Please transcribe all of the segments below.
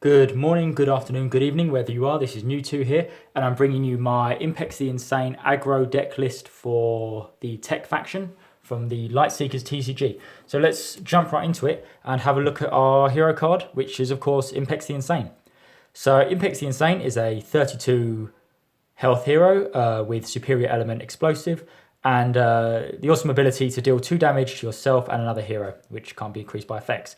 Good morning, good afternoon, good evening, wherever you are. This is Nitro here, and I'm bringing you my Impex the Insane aggro deck list for the tech faction from the Lightseekers TCG. So let's jump right into it and have a look at our hero card, which is of course Impex the Insane. So Impex the Insane is a 32 health hero with superior element explosive and the awesome ability to deal 2 damage to yourself and another hero, which can't be increased by effects.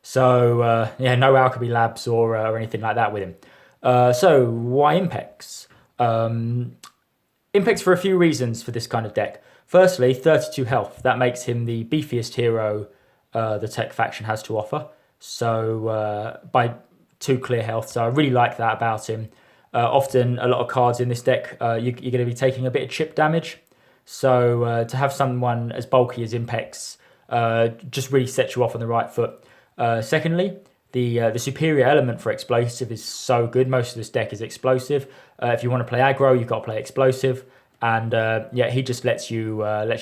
So yeah, no alchemy labs or anything like that with him. So why Impex? Impex for a few reasons for this kind of deck. Firstly, 32 health. That makes him the beefiest hero the tech faction has to offer. So by 2 clear health. So I really like that about him. Often a lot of cards in this deck, you're going to be taking a bit of chip damage. So to have someone as bulky as Impex just really sets you off on the right foot. Secondly, the superior element for explosive is so good. Most of this deck is explosive. If you want to play aggro, you've got to play explosive, and yeah, he just lets you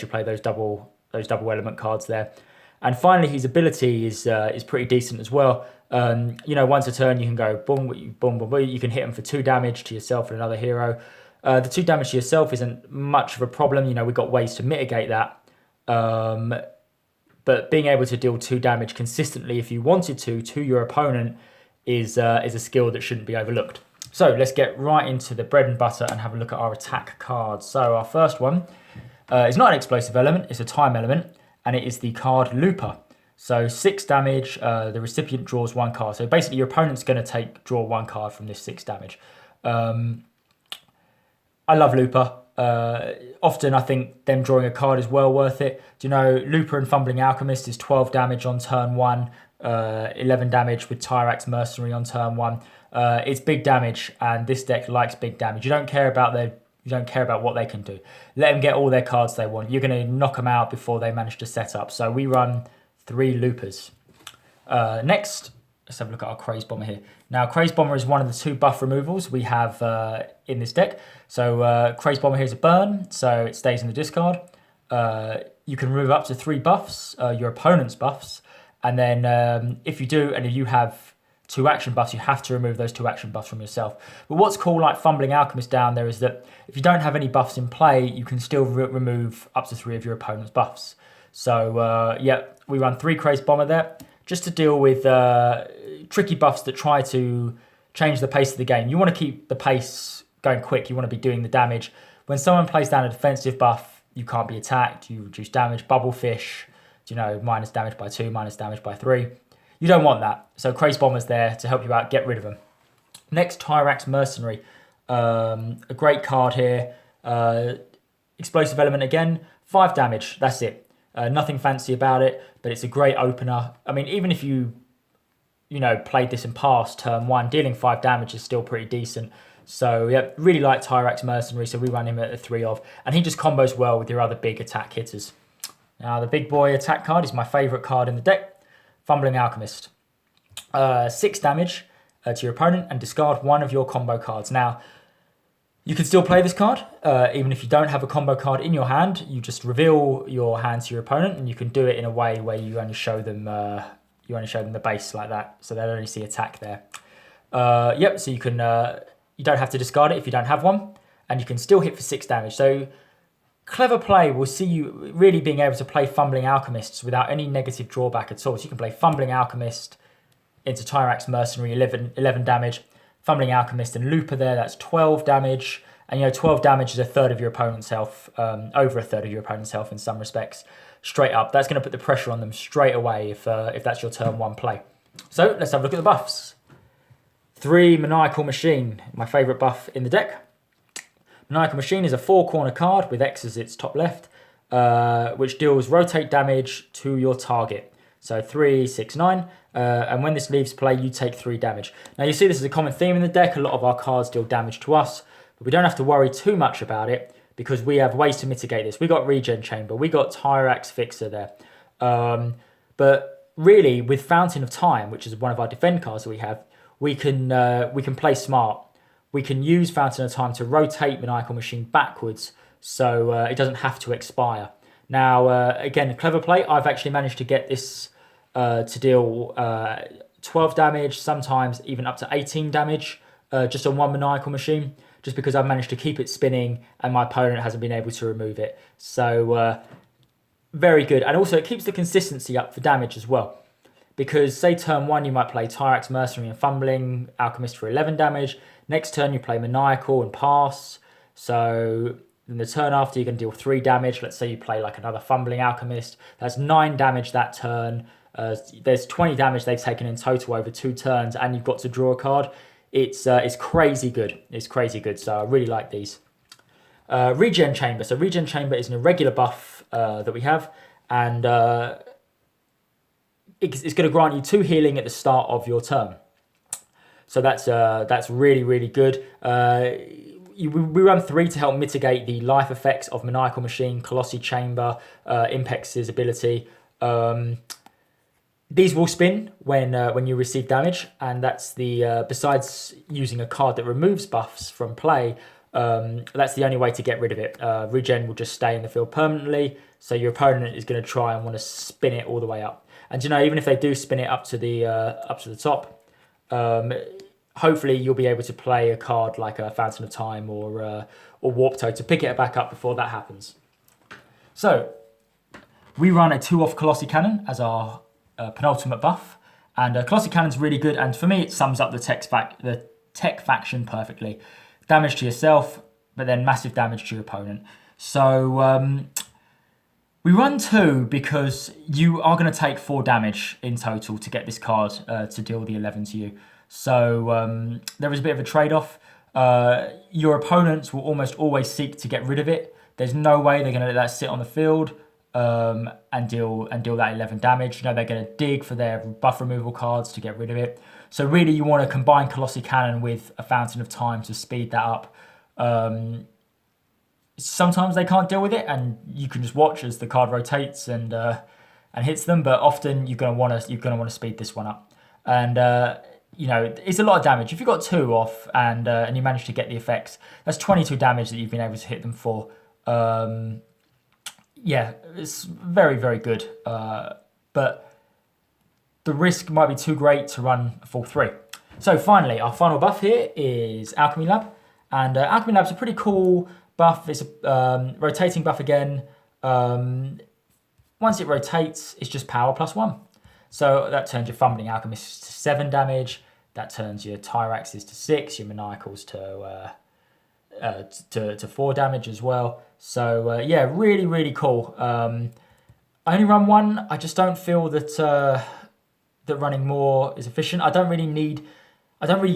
play those double element cards there. And finally, his ability is pretty decent as well. Once a turn you can go boom, boom, boom, boom. You can hit him for 2 damage to yourself and another hero. The 2 damage to yourself isn't much of a problem. We've got ways to mitigate that. But being able to deal 2 damage consistently, if you wanted to your opponent, is a skill that shouldn't be overlooked. So let's get right into the bread and butter and have a look at our attack cards. So our first one is not an explosive element, it's a time element, and it is the card Looper. So 6 damage, the recipient draws 1 card. So basically your opponent's going to draw 1 card from this 6 damage. I love Looper. Often I think them drawing a card is well worth it. Do you know Looper and Fumbling Alchemist is 12 damage on turn 1, 11 damage with Exmercenary on turn 1. It's big damage, and this deck likes big damage. You don't care about what they can do. Let them get all their cards they want. You're going to knock them out before they manage to set up. So we run 3 Loopers. Next, let's have a look at our Craze Bomber here. Now, Craze Bomber is one of the 2 buff removals we have in this deck. So Craze Bomber here is a burn, so it stays in the discard. You can remove up to 3 buffs, your opponent's buffs. And then if you do, and if you have 2 action buffs, you have to remove those 2 action buffs from yourself. But what's cool, like Fumbling Alchemist down there, is that if you don't have any buffs in play, you can still remove up to 3 of your opponent's buffs. So yeah, we run 3 Craze Bomber there, just to deal with tricky buffs that try to change the pace of the game. You want to keep the pace going quick. You want to be doing the damage. When someone plays down a defensive buff, you can't be attacked. You reduce damage. Bubblefish, minus damage by 2, minus damage by 3. You don't want that. So Craze Bomber's there to help you out. Get rid of them. Next, Exmercenary. A great card here. Explosive element again. 5 damage. That's it. Nothing fancy about it, but it's a great opener. I mean, even if you played this and passed turn 1, dealing 5 damage is still pretty decent. So yeah, really like Exmercenary, so we run him at a 3 of, and he just combos well with your other big attack hitters. Now the big boy attack card is my favourite card in the deck, Fumbling Alchemist. 6 damage to your opponent and discard 1 of your combo cards. Now, you can still play this card, even if you don't have a combo card in your hand. You just reveal your hand to your opponent, and you can do it in a way where you only show them the base like that, so they'll only see attack there. Yep, so you don't have to discard it if you don't have one, and you can still hit for 6 damage. So clever play will see you really being able to play Fumbling Alchemists without any negative drawback at all. So you can play Fumbling Alchemist into Exmercenary, 11 damage. Fumbling Alchemist and Looper there, that's 12 damage. And 12 damage is a third of your opponent's health, over a third of your opponent's health in some respects. Straight up, that's going to put the pressure on them straight away if that's your turn 1 play. So let's have a look at the buffs. 3 Maniacal Machine, my favourite buff in the deck. Maniacal Machine is a 4-corner card with X as its top left, which deals rotate damage to your target. So 3, 6, 9, and when this leaves play, you take 3 damage. Now you see this is a common theme in the deck. A lot of our cards deal damage to us, but we don't have to worry too much about it because we have ways to mitigate this. We got Regen Chamber, we got Tyrax Fixer there. But really, with Fountain of Time, which is one of our defend cards that we have, we can play smart. We can use Fountain of Time to rotate Maniacal Machine backwards so it doesn't have to expire. Now, again, a clever play. I've actually managed to get this to deal 12 damage, sometimes even up to 18 damage, just on one maniacal machine, just because I've managed to keep it spinning and my opponent hasn't been able to remove it. So very good. And also it keeps the consistency up for damage as well. Because say turn 1 you might play Tyrax, Mercenary and Fumbling Alchemist for 11 damage. Next turn you play Maniacal and Pass. So then the turn after you can deal 3 damage. Let's say you play like another Fumbling Alchemist. That's 9 damage that turn. There's 20 damage they've taken in total over 2 turns, and you've got to draw a card. It's crazy good. It's crazy good. So I really like these. Regen Chamber. So Regen Chamber is an irregular buff that we have, and it's going to grant you 2 healing at the start of your turn. So that's really, really good. We run 3 to help mitigate the life effects of Maniacal Machine, Callosity Chamber, Impex's ability. These will spin when you receive damage, and that's the besides using a card that removes buffs from play, that's the only way to get rid of it. Regen will just stay in the field permanently, so your opponent is going to try and want to spin it all the way up. And you know, even if they do spin it up to the top, hopefully you'll be able to play a card like a Fountain of Time or Warp Toad to pick it back up before that happens. So we run a 2-off Colossal Cannon as our penultimate buff, and Colossal Cannon's really good. And for me, it sums up the tech faction perfectly. Damage to yourself, but then massive damage to your opponent. So we run 2 because you are going to take 4 damage in total to get this card to deal the 11 to you. So there is a bit of a trade-off. Your opponents will almost always seek to get rid of it. There's no way they're going to let that sit on the field and deal that 11 damage. You know, they're going to dig for their buff removal cards to get rid of it. So really you want to combine Colossal Cannon with a Fountain of Time to speed that up. Sometimes they can't deal with it, and you can just watch as the card rotates and hits them. But often you're going to want to speed this one up, and you know, it's a lot of damage. If you've got 2 off and you manage to get the effects, that's 22 damage that you've been able to hit them for. Yeah, it's very, very good. But the risk might be too great to run a full 3. So finally, our final buff here is Alchemy Lab, and Alchemy Lab's a pretty cool buff. It's a rotating buff again. Once it rotates, it's just power +1. So that turns your Fumbling Alchemist to 7 damage. That turns your Tyraxes to 6. Your Maniacals to 4 damage as well. So yeah, really, really cool. I only run 1. I just don't feel that that running more is efficient. I don't really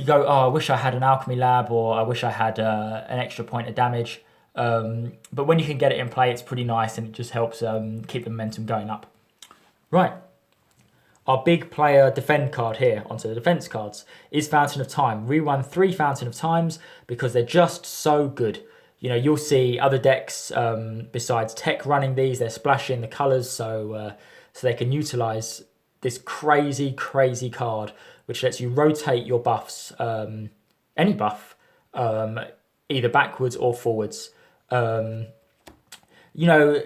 go, oh, I wish I had an Alchemy Lab, or I wish I had an extra point of damage. But when you can get it in play, it's pretty nice, and it just helps keep the momentum going up. Right. Our big player defend card here onto the defense cards is Fountain of Time. We run 3 Fountain of Times because they're just so good. You know, you'll see other decks besides Tech running these. They're splashing the colors so they can utilize this crazy, crazy card, which lets you rotate your buffs, any buff, either backwards or forwards. You know,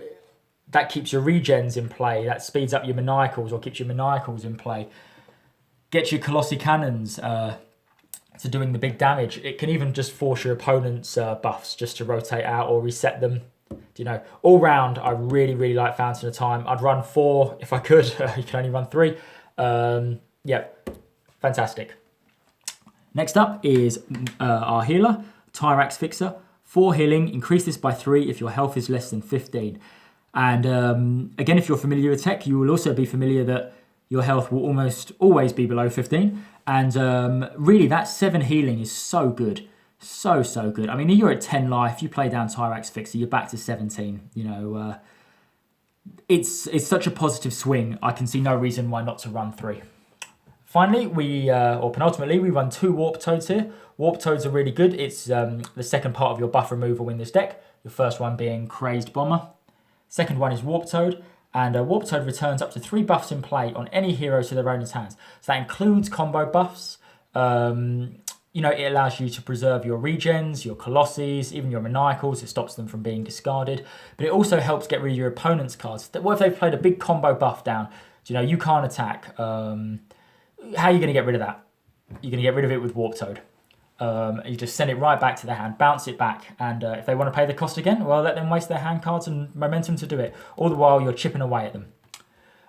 that keeps your regens in play. That speeds up your maniacals or keeps your maniacals in play. Gets your Colossal Cannons to doing the big damage. It can even just force your opponent's buffs just to rotate out or reset them. You know, all round, I really, really like Fountain of Time. I'd run 4 if I could. You can only run 3. Yeah, fantastic. Next up is our healer, Tyrax Fixer. 4 healing, increase this by 3 if your health is less than 15. And again, if you're familiar with tech, you will also be familiar that your health will almost always be below 15. And really, that 7 healing is so good. So good. I mean, you're at 10 life, you play down Tyrax Fixer, you're back to 17. You know, it's such a positive swing. I can see no reason why not to run 3. Finally, penultimately, we run 2 Warp Toads here. Warp Toads are really good. It's the second part of your buff removal in this deck. Your first one being Crazed Bomber. Second one is Warp Toad. And Warp Toad returns up to 3 buffs in play on any hero to their owner's hands. So that includes combo buffs. You know, it allows you to preserve your regens, your Colossies, even your Maniacals. It stops them from being discarded. But it also helps get rid of your opponent's cards. What if they've played a big combo buff down? You know, you can't attack. how are you going to get rid of that? You're going to get rid of it with Warp Toad. You just send it right back to their hand, bounce it back, and if they want to pay the cost again, well, let them waste their hand cards and momentum to do it. All the while, you're chipping away at them.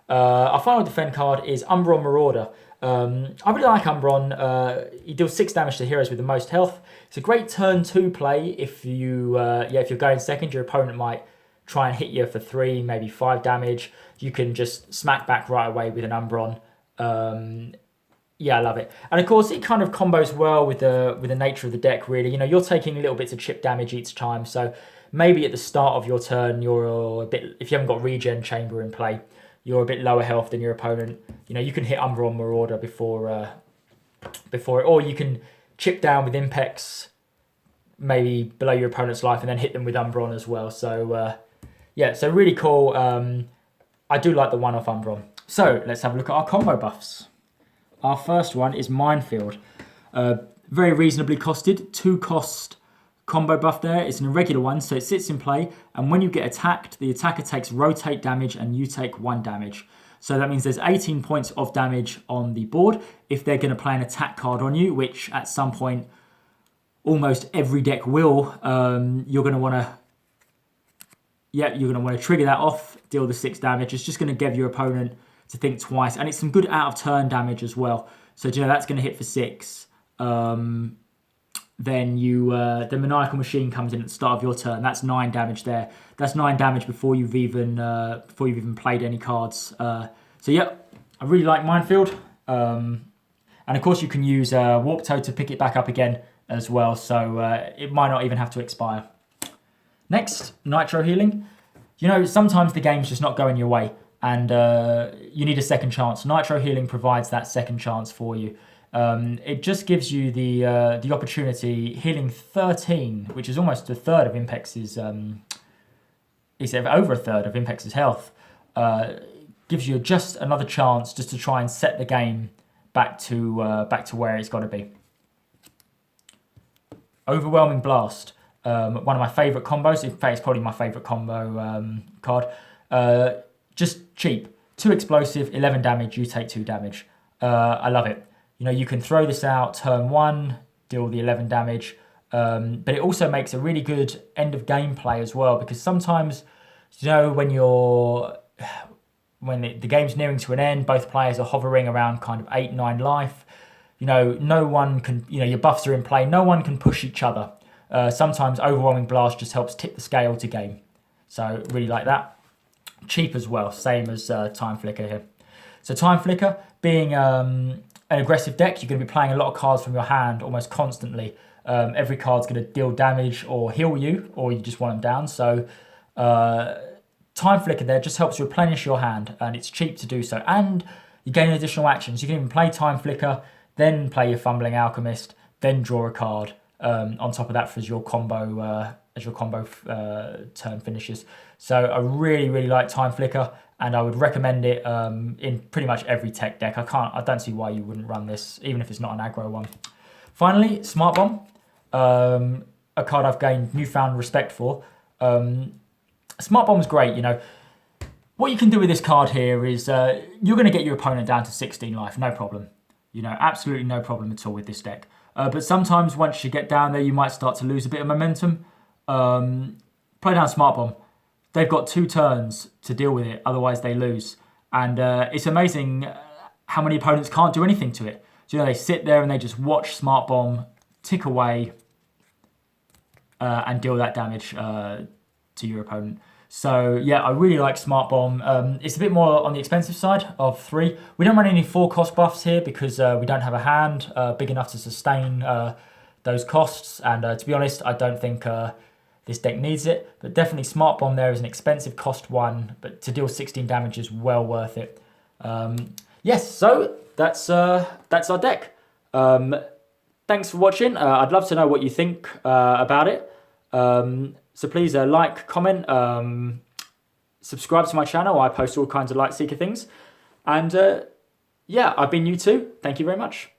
Our final defend card is Umbron Marauder. I really like Umbron. He deals 6 damage to heroes with the most health. It's a great turn 2 play if you, if you're going second, your opponent might try and hit you for 3, maybe 5 damage. You can just smack back right away with an Umbron. Yeah, I love it. And of course, it kind of combos well with the nature of the deck, really. You know, you're taking little bits of chip damage each time. So maybe at the start of your turn, you're a bit, if you haven't got regen chamber in play, you're a bit lower health than your opponent. You know, you can hit Umbron Marauder before it, or you can chip down with Impex, maybe below your opponent's life, and then hit them with Umbron as well. So yeah, so really cool. I do like the one-off Umbron. So let's have a look at our combo buffs. Our first one is Minefield. Very reasonably costed, 2 cost combo buff there. It's an irregular one, so it sits in play, and when you get attacked, the attacker takes rotate damage and you take 1 damage. So that means there's 18 points of damage on the board if they're going to play an attack card on you, which at some point almost every deck will. You're going to want to trigger that off, deal the 6 damage. It's just going to give your opponent to think twice, and it's some good out of turn damage as well. So you know that's going to hit for 6. Then the maniacal machine comes in at the start of your turn. That's 9 damage there. That's 9 damage before you've even played any cards. So yeah, I really like Minefield. And of course you can use Warp Toad to pick it back up again as well. So it might not even have to expire. Next, Nitro Healing. You know, sometimes the game's just not going your way, and you need a second chance. Nitro Healing provides that second chance for you. It just gives you the opportunity, healing 13, which is almost a third of Impex's, it's over a third of Impex's health. Gives you just another chance just to try and set the game back to where it's got to be. Overwhelming Blast, one of my favourite combos. In fact, it's probably my favourite combo card. Just cheap, 2 explosive, 11 damage. You take 2 damage. I love it. You know, you can throw this out turn 1, deal the 11 damage, but it also makes a really good end of game play as well, because sometimes, you know, when the game's nearing to an end, both players are hovering around kind of 8-9 life. You know, no one can, you know, your buffs are in play, no one can push each other. Sometimes Overwhelming Blast just helps tip the scale to game. So really like that. Cheap as well, same as Time Flicker here. So Time Flicker, being an aggressive deck, you're going to be playing a lot of cards from your hand almost constantly. Every card's going to deal damage or heal you, or you just want them down. So Time Flicker there just helps replenish your hand, and it's cheap to do so. And you gain additional actions. You can even play Time Flicker, then play your Fumbling Alchemist, then draw a card on top of that for your combo turn finishes. So I really, really like Time Flicker, and I would recommend it in pretty much every tech deck. I don't see why you wouldn't run this, even if it's not an aggro one. Finally, Smart Bomb, a card I've gained newfound respect for. Smart Bomb's great, you know. What you can do with this card here is you're going to get your opponent down to 16 life, no problem. You know, absolutely no problem at all with this deck. But sometimes once you get down there, you might start to lose a bit of momentum. Play down Smart Bomb. They've got 2 turns to deal with it, otherwise they lose. And it's amazing how many opponents can't do anything to it. So, you know, they sit there and they just watch Smart Bomb tick away and deal that damage to your opponent. So, yeah, I really like Smart Bomb. It's a bit more on the expensive side of 3. We don't run any 4 cost buffs here because we don't have a hand big enough to sustain those costs. And to be honest, I don't think this deck needs it. But definitely Smart Bomb there is an expensive cost 1, but to deal 16 damage is well worth it. Yes, so that's our deck. Thanks for watching. I'd love to know what you think about it. So please like, comment, subscribe to my channel. I post all kinds of Lightseeker things. And yeah, I've been you too. Thank you very much.